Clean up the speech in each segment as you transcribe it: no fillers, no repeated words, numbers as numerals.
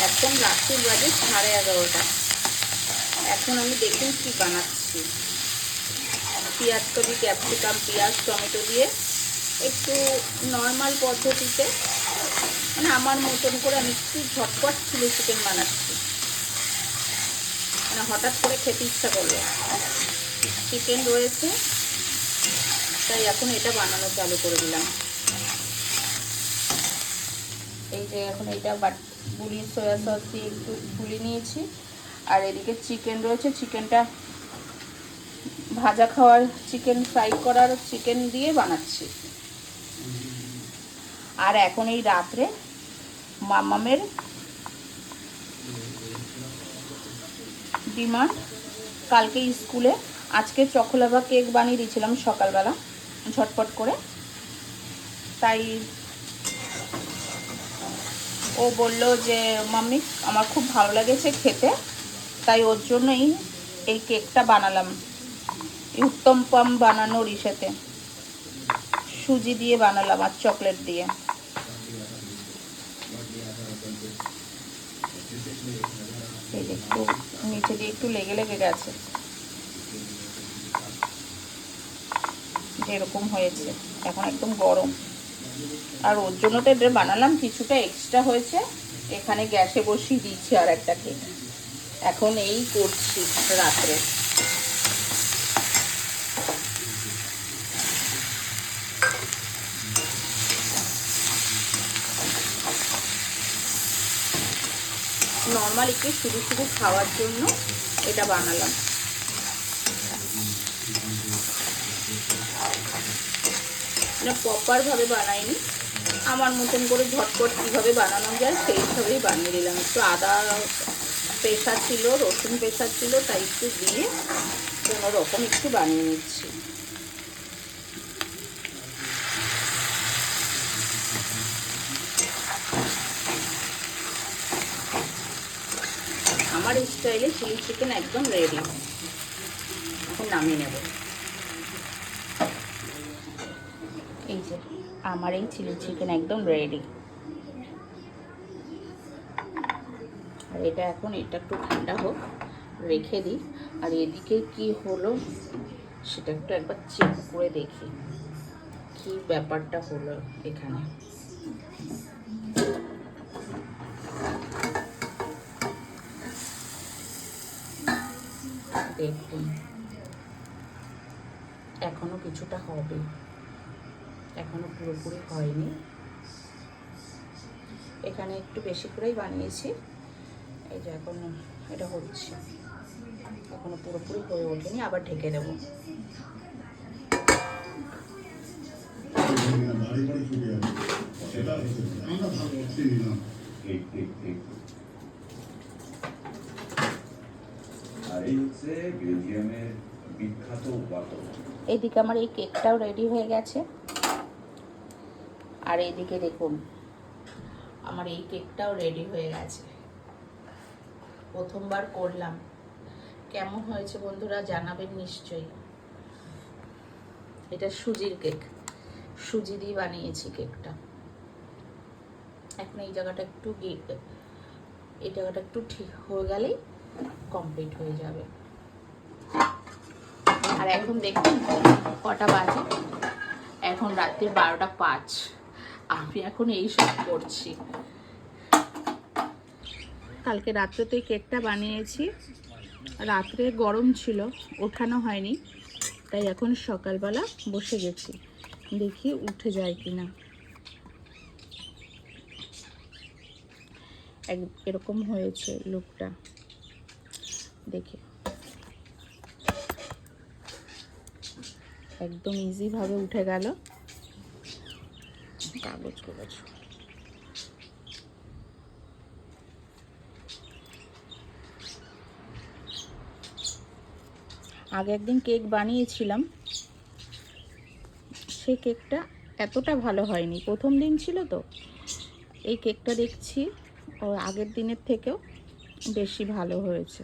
এখন রাত্রি বাজে 11:30। এখন আমি দেখুন কি বানাচ্ছি। পেঁয়াজ কলি, ক্যাপসিকাম, পেঁয়াজ, টমেটো দিয়ে একটু নর্মাল পদ্ধতিতে, মানে আমার মতন করে আমি একটু ঝটপট চিলি চিকেন বানাচ্ছি। মানে হঠাৎ করে খেতে ইচ্ছা করলো, চিকেন রয়েছে, তাই এখন এটা বানানো চালু করে দিলাম। এই যে এখন এইটা বুড়ি সয়া সস দিয়ে একটু গুলি নিয়েছি, আর এদিকে চিকেন রয়েছে, চিকেনটা ভাজা খাওয়ার চিকেন, ফ্রাই করার চিকেন দিয়ে বানাচ্ছি। আর এখন এই রাত্রে মামামের ডিমান্ড, কালকে স্কুলে আজকে চকোলাভা কেক বানিয়ে দিয়েছিলাম সকালবেলা ঝটপট করে, তাই ও বলল যে মাম্মি আমার খুব ভালো লেগেছে খেতে, তাই ওর জন্যই এই কেকটা বানালাম। উত্তম পাম বানানোর ইসেতে সুজি দিয়ে বানালাম আর চকলেট দিয়ে। এই যে একটু নিচে দিয়ে একটু লেগে লেগে গেছে, যেরকম হয়েছে এখন একদম গরম। আর ওর জন্য তো এটা বানালাম, কিছুটা এক্সট্রা হয়েছে, এখানে গ্যাসে বসিয়ে দিচ্ছি আর একটা কেক। এখন এই করছি রাত্রে। নর্মাল একটু শুধু শুধু খাওয়ার জন্য এটা বানালাম। মানে প্রপারভাবে বানাইনি, আমার মতন করে ঝটপট কীভাবে বানানো যায় সেইভাবেই বানিয়ে দিলাম। একটু আদা পেশা ছিল, রসুন পেশা ছিল, তাই একটু দিয়ে কোনো রকম একটু বানিয়ে নিচ্ছি। আমার স্টাইলে চিলি চিকেন একদম রেডি। এখন নামিয়ে নেব। এই যে আমার এই চিলি চিকেন একদম রেডি। আর এটা এখন এটা একটু ঠান্ডা হোক, রেখে দিই। আর এদিকে কি হলো সেটা একটু একবার চেক করে দেখি কি ব্যাপারটা হলো এখানে। দেখুন এখনো কিছুটা হবে, এখনো পুরোপুরি হয়নি। এখানে একটু বেশি করেই বানিয়েছি। এই যে এখন এটা হচ্ছে, এখনো পুরোপুরি হয়ে ওঠেনি, আবার ঢেকে দেবো। এদিকে আমার এই কেকটাও রেডি হয়ে গেছে। আর এইদিকে দেখুন আমার এই কেকটাও রেডি হয়ে গেছে। প্রথমবার করলাম, কেমন হয়েছে বন্ধুরা জানাবেন নিশ্চয়ই। এটা সুজির কেক, সুজি দিয়ে বানিয়েছি কেকটা। এখন এই জায়গাটা একটু ঠিক হয়ে গেলেই কমপ্লিট হয়ে যাবে। আর এখন দেখুন কটা বাজে, এখন রাত্রি 12:05। আমি এখন এই সব করছি। কালকে রাত্রে তো এই কেকটা বানিয়েছি, রাত্রে গরম ছিল, ওঠানো হয়নি, তাই এখন সকালবেলা বসে গেছি, দেখি উঠে যায় কিনা। এরকম হয়েছে লুকটা, দেখে একদম ইজি ভাবে উঠে গেল। কাগজ কাগজ আগে একদিন কেক বানিয়েছিলাম, সেই কেকটা এতটা ভালো হয়নি, প্রথম দিন ছিল তো। এই কেকটা দেখছি ও আগের দিনের থেকেও বেশি ভালো হয়েছে।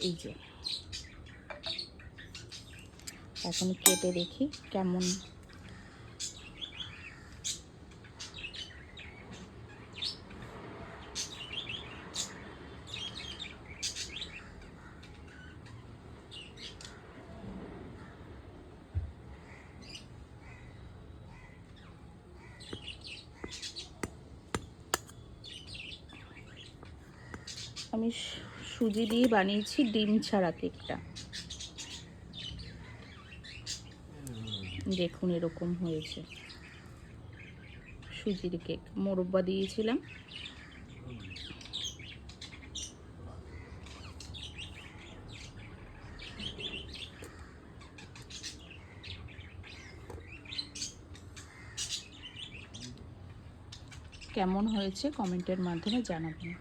এই যে এখন কেটে দেখি কেমন। আমি সুজি দিয়ে বানিয়েছি ডিম ছাড়া কেকটা, দেখুন এরকম হয়েছে। সুজির কেক, মোরব্বা দিয়েছিলাম। কেমন হয়েছে কমেন্টের মাধ্যমে জানাবেন।